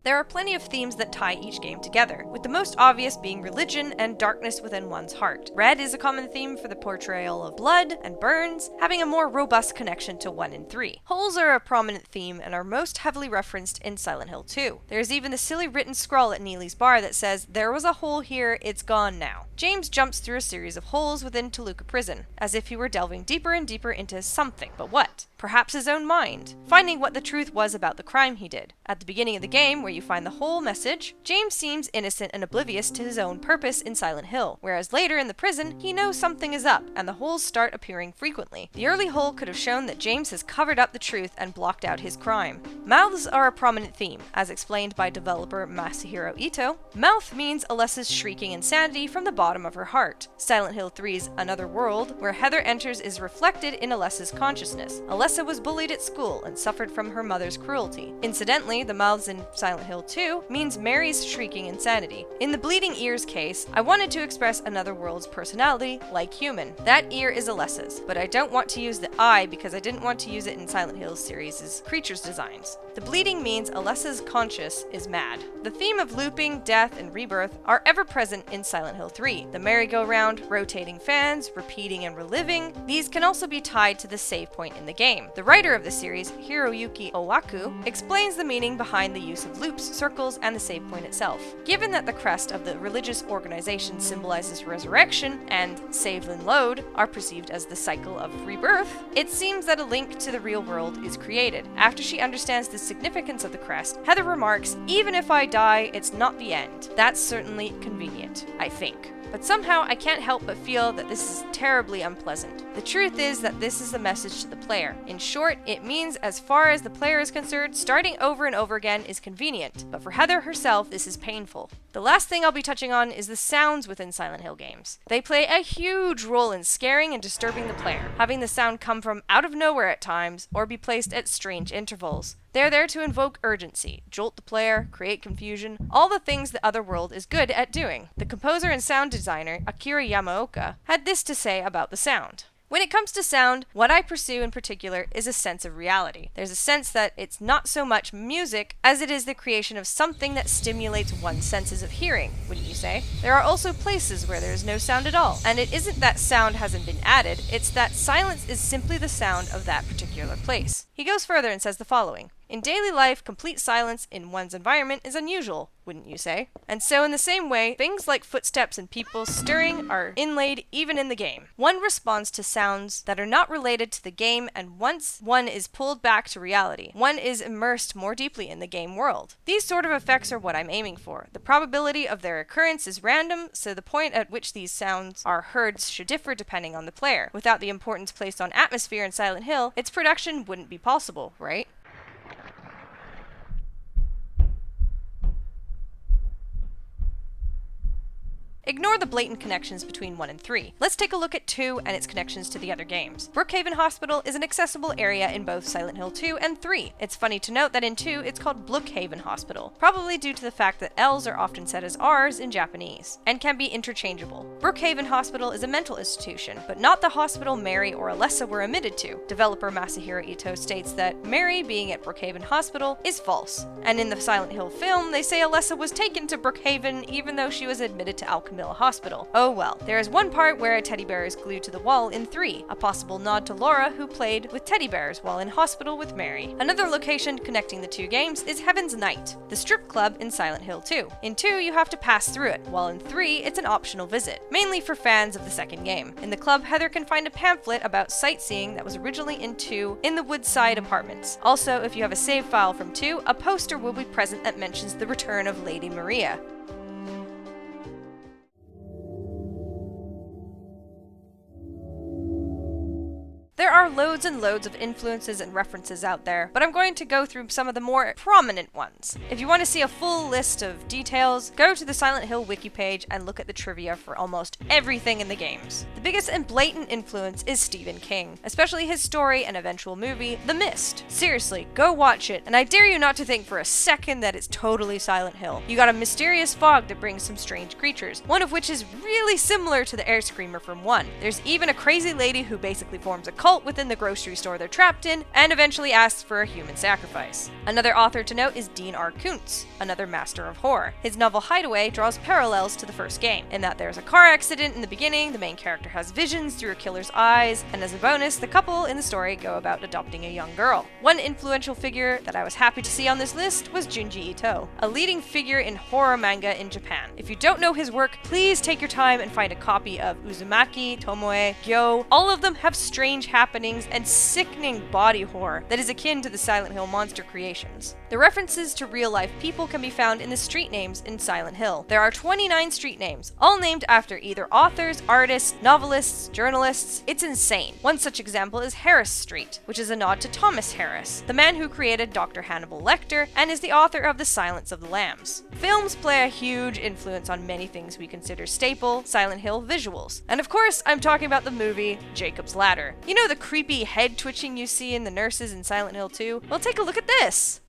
There are plenty of themes that tie each game together, with the most obvious being religion and darkness within one's heart. Red is a common theme for the portrayal of blood and burns, having a more robust connection to 1 and 3. Holes are a prominent theme and are most heavily referenced in Silent Hill 2. There is even the silly written scrawl at Neely's bar that says, "There was a hole here, it's gone now." James jumps through a series of holes within Toluca Prison, as if he were delving deeper and deeper into something. But what? Perhaps his own mind, finding what the truth was about the crime he did. At the beginning of the game, where you find the whole message, James seems innocent and oblivious to his own purpose in Silent Hill, whereas later in the prison, he knows something is up, and the holes start appearing frequently. The early hole could have shown that James has covered up the truth and blocked out his crime. Mouths are a prominent theme, as explained by developer Masahiro Ito. Mouth means Alessa's shrieking insanity from the bottom of her heart. Silent Hill 3's Another World, where Heather enters, is reflected in Alessa's consciousness. Alessa was bullied at school and suffered from her mother's cruelty. Incidentally, the mouths in Silent Hill 2 means Mary's shrieking insanity. In the bleeding ears case, I wanted to express Another World's personality like human. That ear is Alessa's, but I don't want to use the eye because I didn't want to use it in Silent Hill series' creatures designs. The bleeding means Alessa's conscious is mad. The theme of looping, death, and rebirth are ever present in Silent Hill 3. The merry-go-round, rotating fans, repeating and reliving, these can also be tied to the save point in the game. The writer of the series, Hiroyuki Owaku, explains the meaning behind the use of loops, circles, and the save point itself. Given that the crest of the religious organization symbolizes resurrection, and save and load are perceived as the cycle of rebirth, it seems that a link to the real world is created. After she understands the significance of the crest, Heather remarks, "Even if I die, it's not the end." That's certainly convenient, I think. But somehow I can't help but feel that this is terribly unpleasant. The truth is that this is a message to the player. In short, it means as far as the player is concerned, starting over and over again is convenient, but for Heather herself, this is painful. The last thing I'll be touching on is the sounds within Silent Hill games. They play a huge role in scaring and disturbing the player, having the sound come from out of nowhere at times, or be placed at strange intervals. They're there to invoke urgency, jolt the player, create confusion, all the things the other world is good at doing. The composer and sound designer, Akira Yamaoka, had this to say about the sound. When it comes to sound, what I pursue in particular is a sense of reality. There's a sense that it's not so much music as it is the creation of something that stimulates one's senses of hearing, wouldn't you say? There are also places where there is no sound at all, and it isn't that sound hasn't been added, it's that silence is simply the sound of that particular place. He goes further and says the following: "In daily life, complete silence in one's environment is unusual, wouldn't you say? And so in the same way, things like footsteps and people stirring are inlaid even in the game. One responds to sounds that are not related to the game, and once one is pulled back to reality, one is immersed more deeply in the game world. These sort of effects are what I'm aiming for. The probability of their occurrence is random, so the point at which these sounds are heard should differ depending on the player. Without the importance placed on atmosphere in Silent Hill, its production wouldn't be possible, right?" Ignore the blatant connections between 1 and 3. Let's take a look at 2 and its connections to the other games. Brookhaven Hospital is an accessible area in both Silent Hill 2 and 3. It's funny to note that in 2 it's called Brookhaven Hospital, probably due to the fact that L's are often said as R's in Japanese, and can be interchangeable. Brookhaven Hospital is a mental institution, but not the hospital Mary or Alessa were admitted to. Developer Masahiro Ito states that Mary being at Brookhaven Hospital is false, and in the Silent Hill film they say Alessa was taken to Brookhaven even though she was admitted to Alchemilla Hospital. Oh well. There is one part where a teddy bear is glued to the wall in 3, a possible nod to Laura, who played with teddy bears while in hospital with Mary. Another location connecting the two games is Heaven's Night, the strip club in Silent Hill 2. In 2 you have to pass through it, while in 3 it's an optional visit, mainly for fans of the second game. In the club, Heather can find a pamphlet about sightseeing that was originally in 2 in the Woodside Apartments. Also, if you have a save file from 2, a poster will be present that mentions the return of Lady Maria. There are loads and loads of influences and references out there, but I'm going to go through some of the more prominent ones. If you want to see a full list of details, go to the Silent Hill wiki page and look at the trivia for almost everything in the games. The biggest and blatant influence is Stephen King, especially his story and eventual movie, The Mist. Seriously, go watch it, and I dare you not to think for a second that it's totally Silent Hill. You got a mysterious fog that brings some strange creatures, one of which is really similar to the air screamer from 1. There's even a crazy lady who basically forms a cult within within the grocery store they're trapped in, and eventually asks for a human sacrifice. Another author to note is Dean R. Koontz, another master of horror. His novel Hideaway draws parallels to the first game, in that there's a car accident in the beginning, the main character has visions through a killer's eyes, and as a bonus, the couple in the story go about adopting a young girl. One influential figure that I was happy to see on this list was Junji Ito, a leading figure in horror manga in Japan. If you don't know his work, please take your time and find a copy of Uzumaki, Tomoe, Gyo. All of them have strange happenings and sickening body horror that is akin to the Silent Hill monster creations. The references to real-life people can be found in the street names in Silent Hill. There are 29 street names, all named after either authors, artists, novelists, journalists. It's insane. One such example is Harris Street, which is a nod to Thomas Harris, the man who created Dr. Hannibal Lecter and is the author of The Silence of the Lambs. Films play a huge influence on many things we consider staple Silent Hill visuals. And of course, I'm talking about the movie Jacob's Ladder. You know the creepy head twitching you see in the nurses in Silent Hill 2? Well, take a look at this!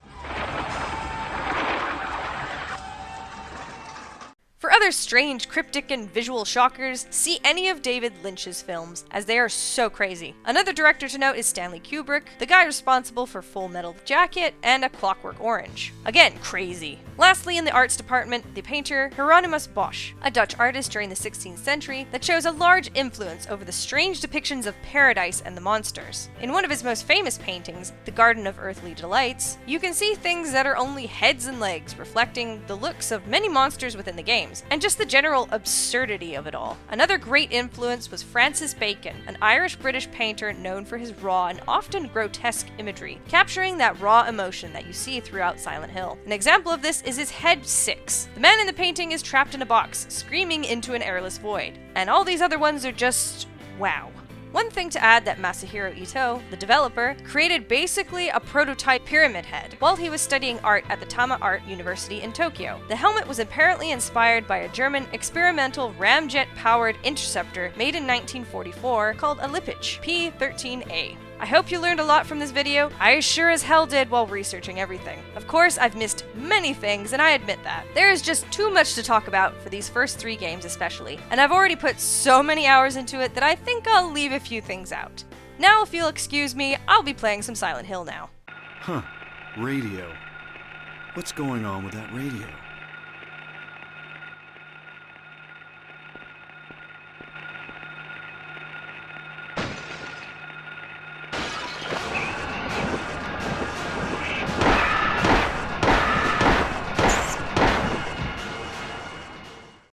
For other strange, cryptic, and visual shockers, see any of David Lynch's films, as they are so crazy. Another director to note is Stanley Kubrick, the guy responsible for Full Metal Jacket and A Clockwork Orange. Again, crazy. Lastly, in the arts department, the painter Hieronymus Bosch, a Dutch artist during the 16th century that shows a large influence over the strange depictions of paradise and the monsters. In one of his most famous paintings, The Garden of Earthly Delights, you can see things that are only heads and legs, reflecting the looks of many monsters within the games, and just the general absurdity of it all. Another great influence was Francis Bacon, an Irish-British painter known for his raw and often grotesque imagery, capturing that raw emotion that you see throughout Silent Hill. An example of this is his Head 6. The man in the painting is trapped in a box, screaming into an airless void. And all these other ones are just wow. One thing to add that Masahiro Ito, the developer, created basically a prototype pyramid head while he was studying art at the Tama Art University in Tokyo. The helmet was apparently inspired by a German experimental ramjet-powered interceptor made in 1944 called a Lippisch P-13A. I hope you learned a lot from this video. I sure as hell did while researching everything. Of course, I've missed many things, and I admit that. There is just too much to talk about for these first 3 games especially, and I've already put so many hours into it that I think I'll leave a few things out. Now, if you'll excuse me, I'll be playing some Silent Hill now. Huh. Radio. What's going on with that radio?